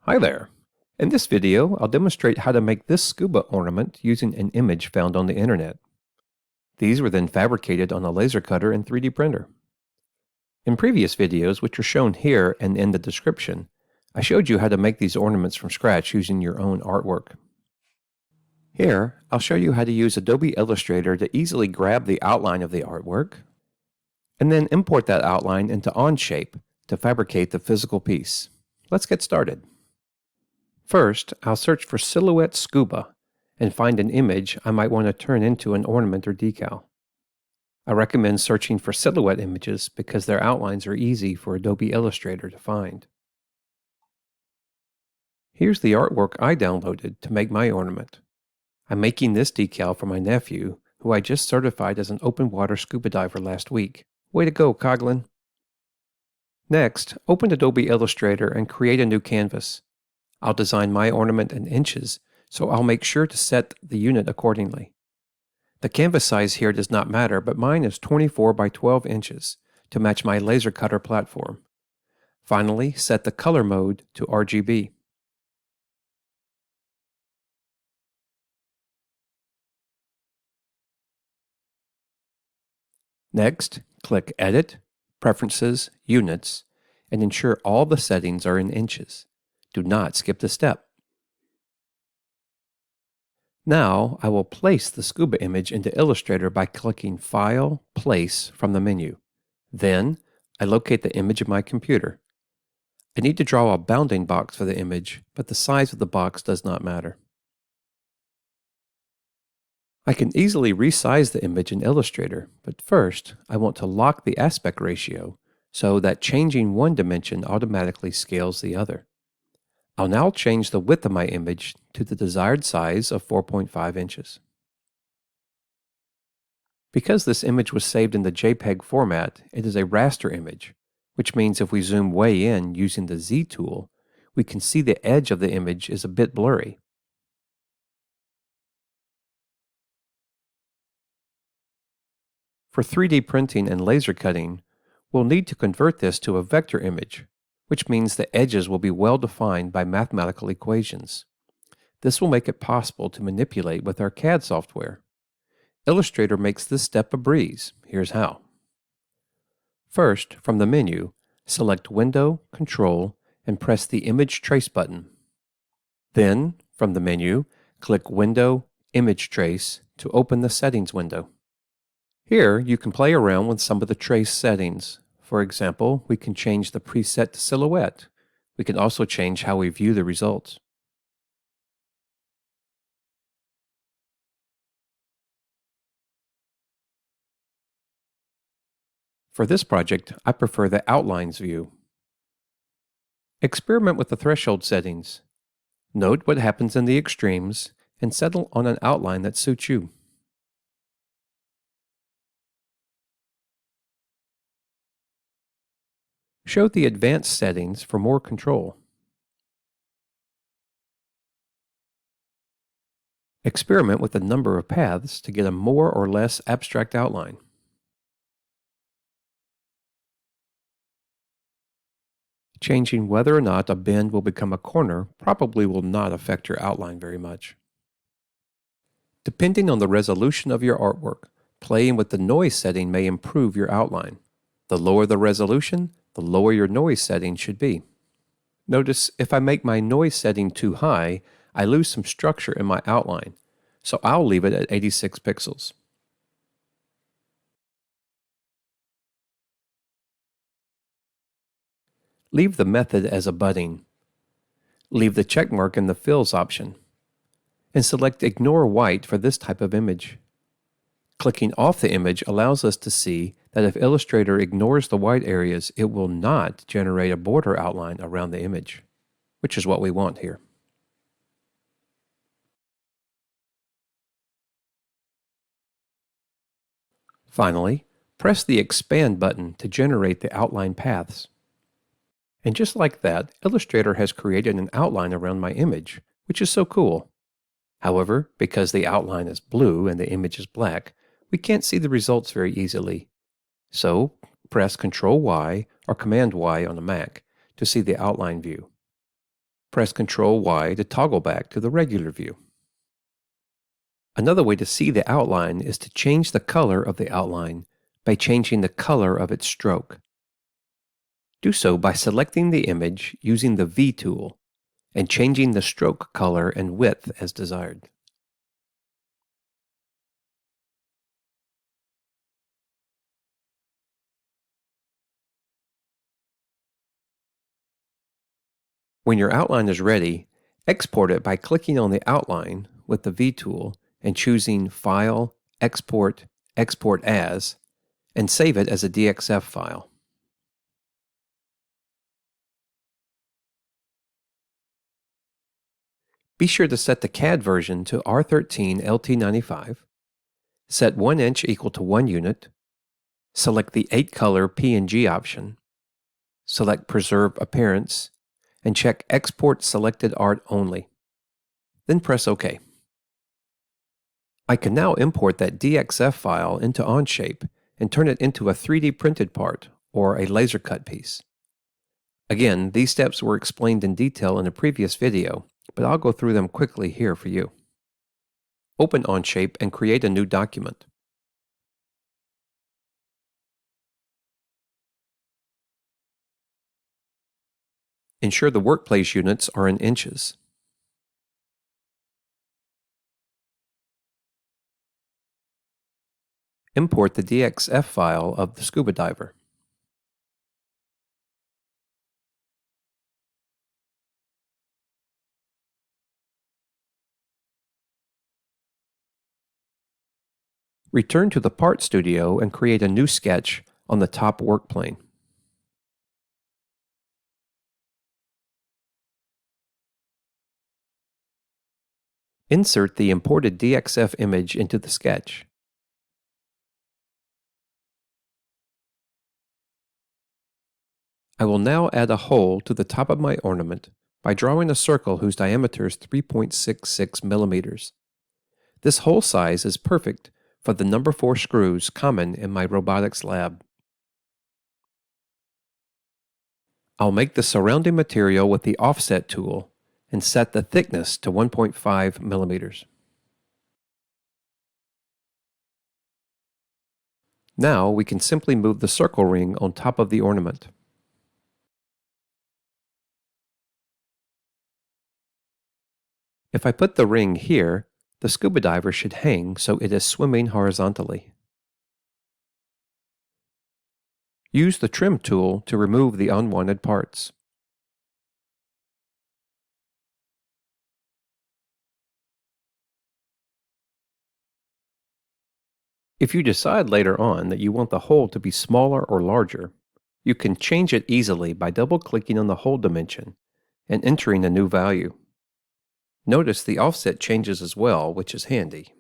Hi there! In this video, I'll demonstrate how to make this scuba ornament using an image found on the internet. These were then fabricated on a laser cutter and 3D printer. In previous videos, which are shown here and in the description, I showed you how to make these ornaments from scratch using your own artwork. Here, I'll show you how to use Adobe Illustrator to easily grab the outline of the artwork, and then import that outline into Onshape to fabricate the physical piece. Let's get started. First, I'll search for Silhouette Scuba and find an image I might want to turn into an ornament or decal. I recommend searching for silhouette images because their outlines are easy for Adobe Illustrator to find. Here's the artwork I downloaded to make my ornament. I'm making this decal for my nephew, who I just certified as an open water scuba diver last week. Way to go, Coglin! Next, open Adobe Illustrator and create a new canvas. I'll design my ornament in inches, so I'll make sure to set the unit accordingly. The canvas size here does not matter, but mine is 24 by 12 inches to match my laser cutter platform. Finally, set the color mode to RGB. Next, click Edit, Preferences, Units, and ensure all the settings are in inches. Do not skip the step. Now, I will place the scuba image into Illustrator by clicking File, Place from the menu. Then, I locate the image of my computer. I need to draw a bounding box for the image, but the size of the box does not matter. I can easily resize the image in Illustrator, but first, I want to lock the aspect ratio so that changing one dimension automatically scales the other. I'll now change the width of my image to the desired size of 4.5 inches. Because this image was saved in the JPEG format, it is a raster image, which means if we zoom way in using the Z tool, we can see the edge of the image is a bit blurry. For 3D printing and laser cutting, we'll need to convert this to a vector image, which means the edges will be well defined by mathematical equations. This will make it possible to manipulate with our CAD software. Illustrator makes this step a breeze. Here's how. First, from the menu, select Window, Control, and press the Image Trace button. Then, from the menu, click Window, Image Trace to open the Settings window. Here, you can play around with some of the trace settings. For example, we can change the preset to silhouette. We can also change how we view the results. For this project, I prefer the Outlines view. Experiment with the threshold settings. Note what happens in the extremes and settle on an outline that suits you. Show the advanced settings for more control. Experiment with a number of paths to get a more or less abstract outline. Changing whether or not a bend will become a corner probably will not affect your outline very much. Depending on the resolution of your artwork, playing with the noise setting may improve your outline. The lower the resolution, the lower your noise setting should be. Notice if I make my noise setting too high, I lose some structure in my outline, so I'll leave it at 86 pixels. Leave the method as a budding. Leave the checkmark in the Fills option. And select Ignore White for this type of image. Clicking off the image allows us to see that if Illustrator ignores the white areas, it will not generate a border outline around the image, which is what we want here. Finally, press the Expand button to generate the outline paths. And just like that, Illustrator has created an outline around my image, which is so cool. However, because the outline is blue and the image is black, we can't see the results very easily. So, press Ctrl-Y or Command-Y on a Mac to see the outline view. Press Ctrl Y to toggle back to the regular view. Another way to see the outline is to change the color of the outline by changing the color of its stroke. Do so by selecting the image using the V tool and changing the stroke color and width as desired. When your outline is ready, export it by clicking on the outline with the V tool and choosing File, Export, Export As, and save it as a DXF file. Be sure to set the CAD version to R13 LT95, set 1 inch equal to 1 unit, select the 8-color PNG option, select Preserve Appearance, and check Export Selected Art Only. Then press OK. I can now import that DXF file into Onshape and turn it into a 3D printed part, or a laser cut piece. Again, these steps were explained in detail in a previous video, but I'll go through them quickly here for you. Open Onshape and create a new document. Ensure the workplace units are in inches. Import the DXF file of the scuba diver. Return to the Part Studio and create a new sketch on the top work plane. Insert the imported DXF image into the sketch. I will now add a hole to the top of my ornament by drawing a circle whose diameter is 3.66 millimeters. This hole size is perfect for the number 4 screws common in my robotics lab. I'll make the surrounding material with the offset tool and set the thickness to 1.5 millimeters. Now we can simply move the circle ring on top of the ornament. If I put the ring here, the scuba diver should hang so it is swimming horizontally. Use the Trim tool to remove the unwanted parts. If you decide later on that you want the hole to be smaller or larger, you can change it easily by double-clicking on the hole dimension and entering a new value. Notice the offset changes as well, which is handy.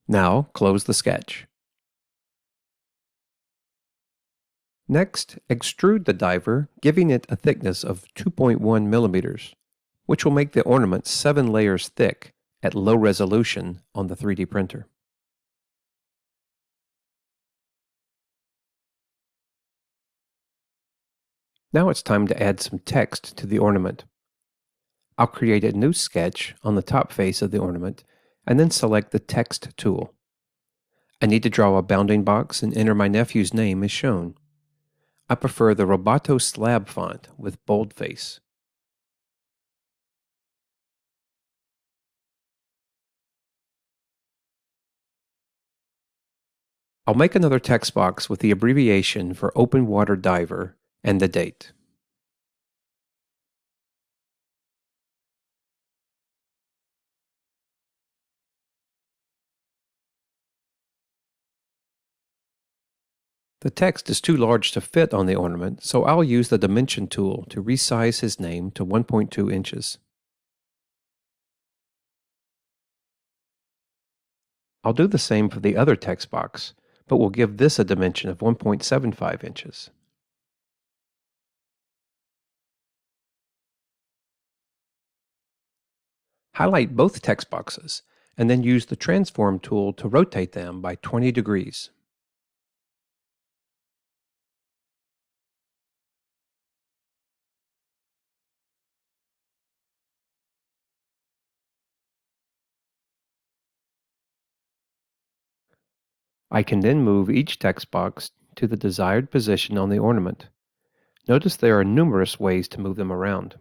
Now close the sketch. Next, extrude the diver, giving it a thickness of 2.1 millimeters, which will make the ornament 7 layers thick at low resolution on the 3D printer. Now it's time to add some text to the ornament. I'll create a new sketch on the top face of the ornament and then select the Text tool. I need to draw a bounding box and enter my nephew's name as shown. I prefer the Roboto slab font with boldface. I'll make another text box with the abbreviation for Open Water Diver and the date. The text is too large to fit on the ornament, so I'll use the Dimension tool to resize his name to 1.2 inches. I'll do the same for the other text box, but we'll give this a dimension of 1.75 inches. Highlight both text boxes and then use the transform tool to rotate them by 20 degrees. I can then move each text box to the desired position on the ornament. Notice there are numerous ways to move them around.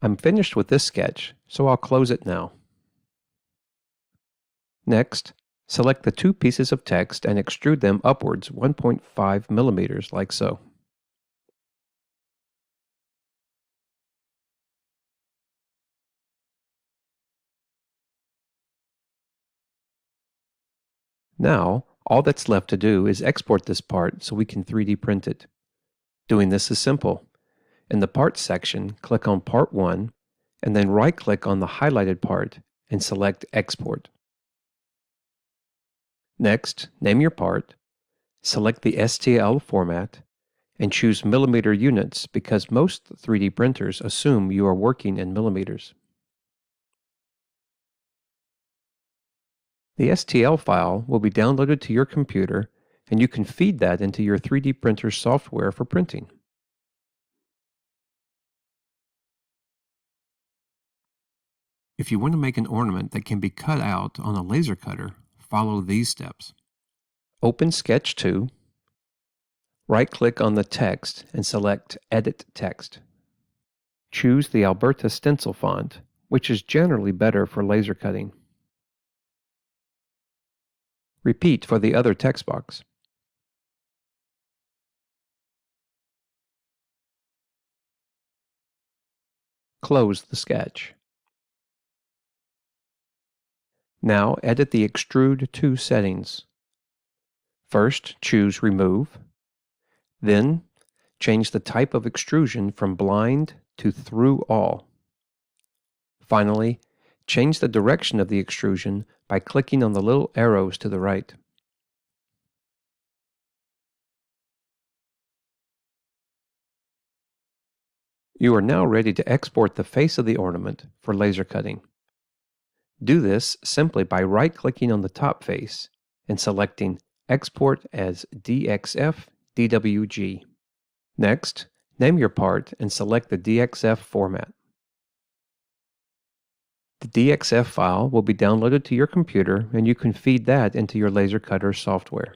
I'm finished with this sketch, so I'll close it now. Next, select the two pieces of text and extrude them upwards 1.5 millimeters like so. Now, all that's left to do is export this part so we can 3D print it. Doing this is simple. In the Parts section, click on Part 1, and then right-click on the highlighted part and select Export. Next, name your part, select the STL format, and choose millimeter units because most 3D printers assume you are working in millimeters. The STL file will be downloaded to your computer, and you can feed that into your 3D printer software for printing. If you want to make an ornament that can be cut out on a laser cutter, follow these steps. Open Sketch 2, right-click on the text and select Edit Text. Choose the Alberta stencil font, which is generally better for laser cutting. Repeat for the other text box. Close the sketch. Now edit the Extrude to settings. First, choose Remove. Then, change the type of extrusion from blind to through all. Finally, change the direction of the extrusion by clicking on the little arrows to the right. You are now ready to export the face of the ornament for laser cutting. Do this simply by right-clicking on the top face and selecting Export as DXF DWG. Next, name your part and select the DXF format. The DXF file will be downloaded to your computer and you can feed that into your laser cutter software.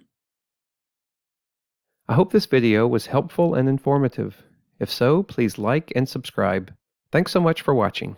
I hope this video was helpful and informative. If so, please like and subscribe. Thanks so much for watching.